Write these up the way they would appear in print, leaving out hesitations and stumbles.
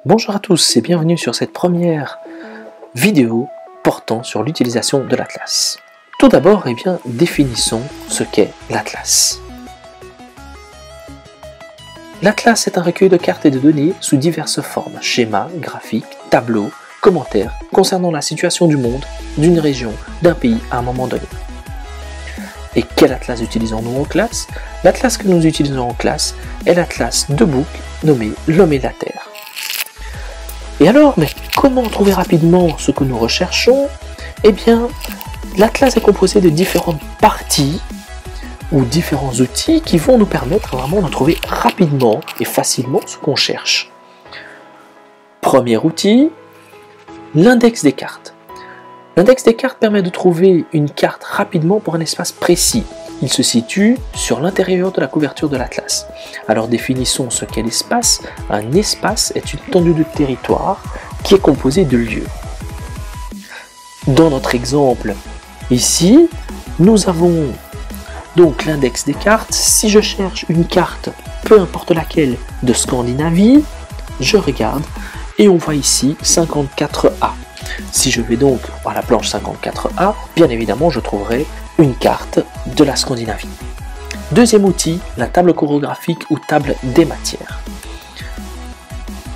Bonjour à tous et bienvenue sur cette première vidéo portant sur l'utilisation de l'Atlas. Tout d'abord, définissons ce qu'est l'Atlas. L'Atlas est un recueil de cartes et de données sous diverses formes, schémas, graphiques, tableaux, commentaires, concernant la situation du monde, d'une région, d'un pays à un moment donné. Et quel atlas utilisons-nous en classe? L'atlas que nous utilisons en classe est l'atlas de Book nommé L'Homme et la Terre. Et alors, mais comment trouver rapidement ce que nous recherchons? Eh bien, l'atlas est composé de différentes parties ou différents outils qui vont nous permettre vraiment de trouver rapidement et facilement ce qu'on cherche. Premier outil, l'index des cartes. L'index des cartes permet de trouver une carte rapidement pour un espace précis. Il se situe sur l'intérieur de la couverture de l'atlas. Alors définissons ce qu'est l'espace. Un espace est une étendue de territoire qui est composée de lieux. Dans notre exemple, ici, nous avons donc l'index des cartes. Si je cherche une carte, peu importe laquelle, de Scandinavie, je regarde et on voit ici 54A. Si je vais donc à la planche 54A, bien évidemment, je trouverai une carte de la Scandinavie. Deuxième outil, la table chorographique ou table des matières.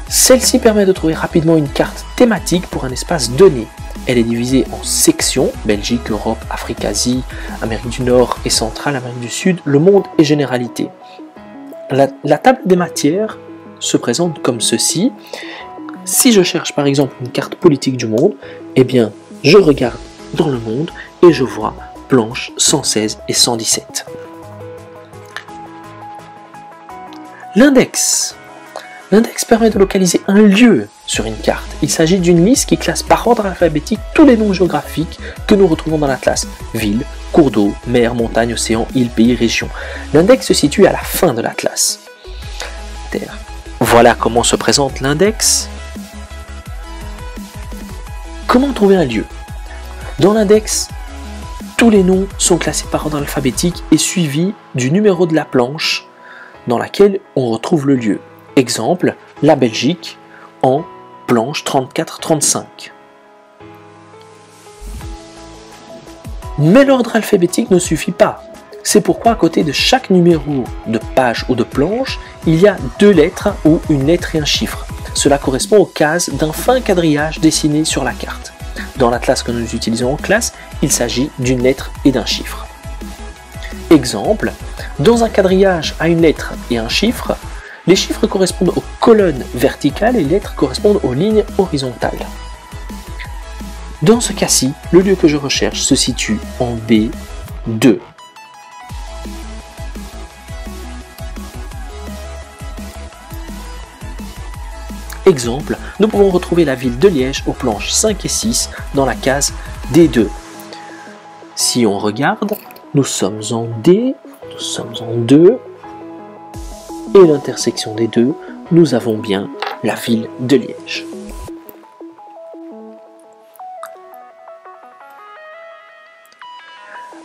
Celle-ci permet de trouver rapidement une carte thématique pour un espace donné. Elle est divisée en sections, Belgique, Europe, Afrique, Asie, Amérique du Nord et centrale, Amérique du Sud, le monde et généralité. La table des matières se présente comme ceci. Si je cherche par exemple une carte politique du monde, eh bien je regarde dans le monde et je vois planches 116 et 117. L'index. L'index permet de localiser un lieu sur une carte. Il s'agit d'une liste qui classe par ordre alphabétique tous les noms géographiques que nous retrouvons dans l'atlas. Ville, cours d'eau, mer, montagne, océan, île, pays, région. L'index se situe à la fin de l'atlas. Voilà comment se présente l'index. Comment trouver un lieu? Dans l'index, tous les noms sont classés par ordre alphabétique et suivis du numéro de la planche dans laquelle on retrouve le lieu. Exemple, la Belgique en planche 34-35. Mais l'ordre alphabétique ne suffit pas. C'est pourquoi à côté de chaque numéro de page ou de planche, il y a 2 lettres ou une lettre et un chiffre. Cela correspond aux cases d'un fin quadrillage dessiné sur la carte. Dans l'atlas que nous utilisons en classe, il s'agit d'une lettre et d'un chiffre. Exemple, dans un quadrillage à une lettre et un chiffre, les chiffres correspondent aux colonnes verticales et les lettres correspondent aux lignes horizontales. Dans ce cas-ci, le lieu que je recherche se situe en B2. Exemple, nous pouvons retrouver la ville de Liège aux planches 5 et 6 dans la case D2. Si on regarde, nous sommes en D, nous sommes en 2, et l'intersection des deux, nous avons bien la ville de Liège.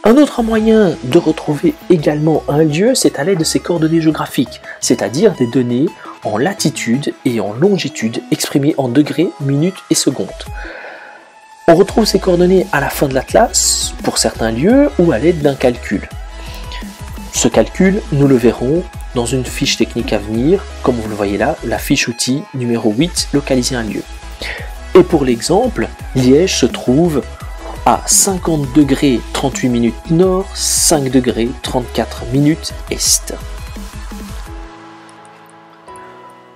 Un autre moyen de retrouver également un lieu, c'est à l'aide de ses coordonnées géographiques, c'est-à-dire des données en latitude et en longitude exprimées en degrés, minutes et secondes. On retrouve ces coordonnées à la fin de l'atlas, pour certains lieux, ou à l'aide d'un calcul. Ce calcul, nous le verrons dans une fiche technique à venir, comme vous le voyez là, la fiche outil numéro 8, localiser un lieu. Et pour l'exemple, Liège se trouve à 50 degrés 38 minutes nord, 5 degrés 34 minutes est.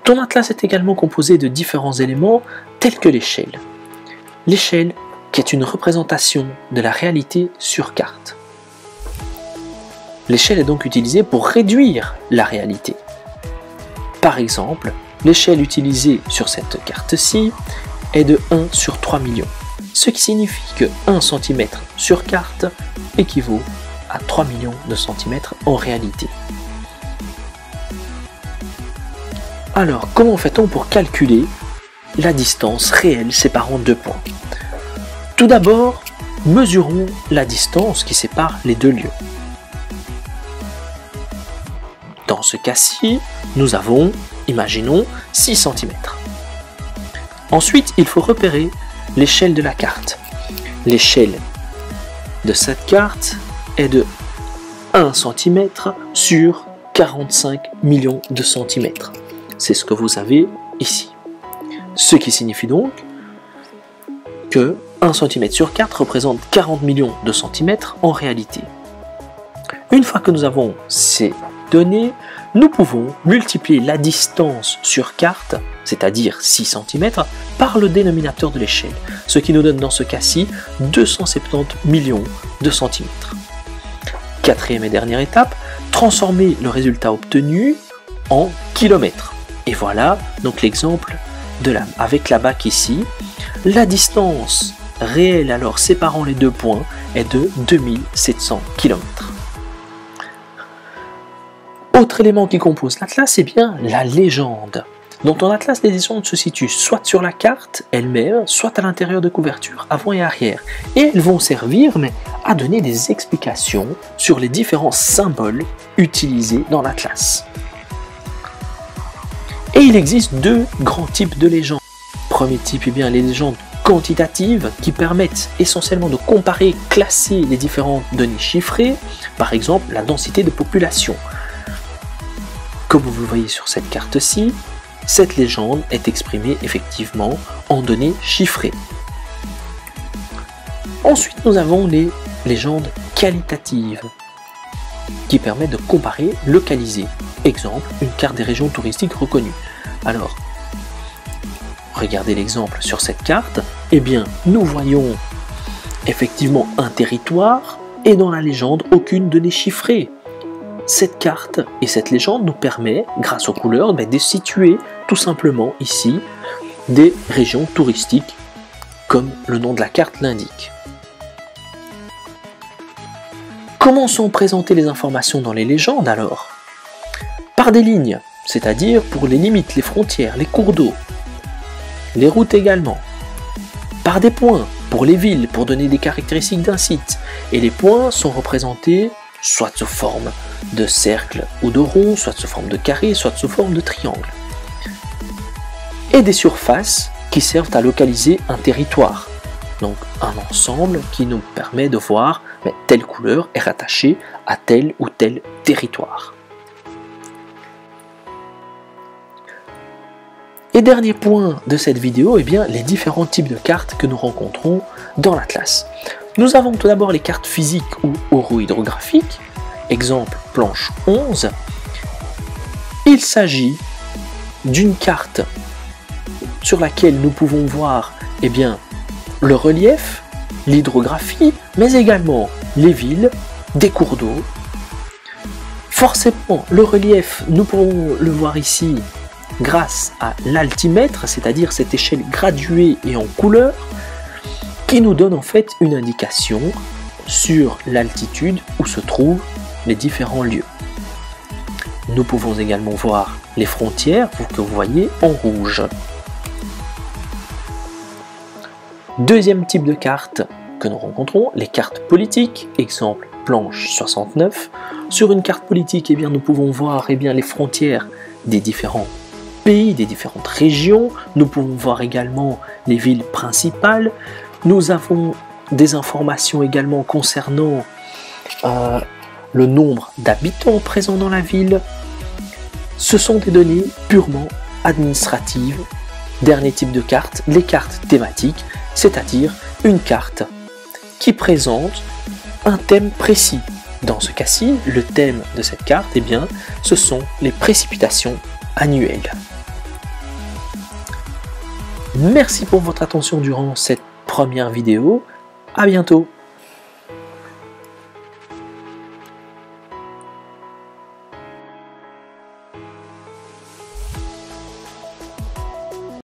Ton atlas est également composé de différents éléments tels que l'échelle. L'échelle qui est une représentation de la réalité sur carte. L'échelle est donc utilisée pour réduire la réalité. Par exemple, l'échelle utilisée sur cette carte-ci est de 1 sur 3 millions, ce qui signifie que 1 cm sur carte équivaut à 3 millions de centimètres en réalité. Alors, comment fait-on pour calculer la distance réelle séparant deux points? Tout d'abord, mesurons la distance qui sépare les deux lieux. Dans Dans ce cas-ci, nous avons, imaginons, 6 cm. Ensuite, il faut repérer l'échelle de la carte. L'échelle de cette carte est de 1 cm sur 45 millions de centimètres. C'est ce que vous avez ici. Ce qui signifie donc que 1 cm sur 4 représente 40 millions de centimètres en réalité. Une fois que nous avons ces données, nous pouvons multiplier la distance sur carte, c'est-à-dire 6 cm, par le dénominateur de l'échelle, ce qui nous donne dans ce cas-ci 270 millions de centimètres. Quatrième et dernière étape, transformer le résultat obtenu en kilomètres. Et voilà donc l'exemple avec la BAC ici. La distance réelle alors séparant les deux points est de 2700 km. Autre élément qui compose l'atlas, c'est bien la légende. Dans ton atlas, les légendes se situent soit sur la carte elle-même, soit à l'intérieur de couverture, avant et arrière. Et elles vont servir à donner des explications sur les différents symboles utilisés dans l'atlas. Et il existe deux grands types de légendes. Premier type, les légendes quantitatives qui permettent essentiellement de comparer, classer les différentes données chiffrées, par exemple la densité de population. Comme vous le voyez sur cette carte-ci, cette légende est exprimée effectivement en données chiffrées. Ensuite, nous avons les légendes qualitatives qui permettent de comparer, localiser. Exemple, une carte des régions touristiques reconnues. Alors, regardez l'exemple sur cette carte. Nous voyons effectivement un territoire et dans la légende, aucune donnée chiffrée. Cette carte et cette légende nous permet, grâce aux couleurs, de situer tout simplement ici des régions touristiques, comme le nom de la carte l'indique. Comment sont présentées les informations dans les légendes alors? Par des lignes, c'est-à-dire pour les limites, les frontières, les cours d'eau, les routes également. Par des points, pour les villes, pour donner des caractéristiques d'un site. Et les points sont représentés soit sous forme de cercle ou de rond, soit sous forme de carré, soit sous forme de triangle. Et des surfaces qui servent à localiser un territoire. Donc un ensemble qui nous permet de voir telle couleur est rattachée à tel ou tel territoire. Et dernier point de cette vidéo, les différents types de cartes que nous rencontrons dans l'atlas. Nous avons tout d'abord les cartes physiques ou orohydrographiques, exemple planche 11. Il s'agit d'une carte sur laquelle nous pouvons voir le relief, l'hydrographie, mais également les villes, des cours d'eau. Forcément, le relief, nous pouvons le voir ici grâce à l'altimètre, c'est-à-dire cette échelle graduée et en couleur, qui nous donne en fait une indication sur l'altitude où se trouvent les différents lieux. Nous pouvons également voir les frontières que vous voyez en rouge. Deuxième type de carte que nous rencontrons, les cartes politiques, exemple planche 69. Sur une carte politique, nous pouvons voir les frontières des différents pays, des différentes régions. Nous pouvons voir également les villes principales. Nous avons des informations également concernant le nombre d'habitants présents dans la ville. Ce sont des données purement administratives. Dernier type de carte, les cartes thématiques, c'est-à-dire une carte qui présente un thème précis. Dans ce cas-ci, le thème de cette carte, ce sont les précipitations annuelles. Merci pour votre attention durant cette première vidéo. À bientôt.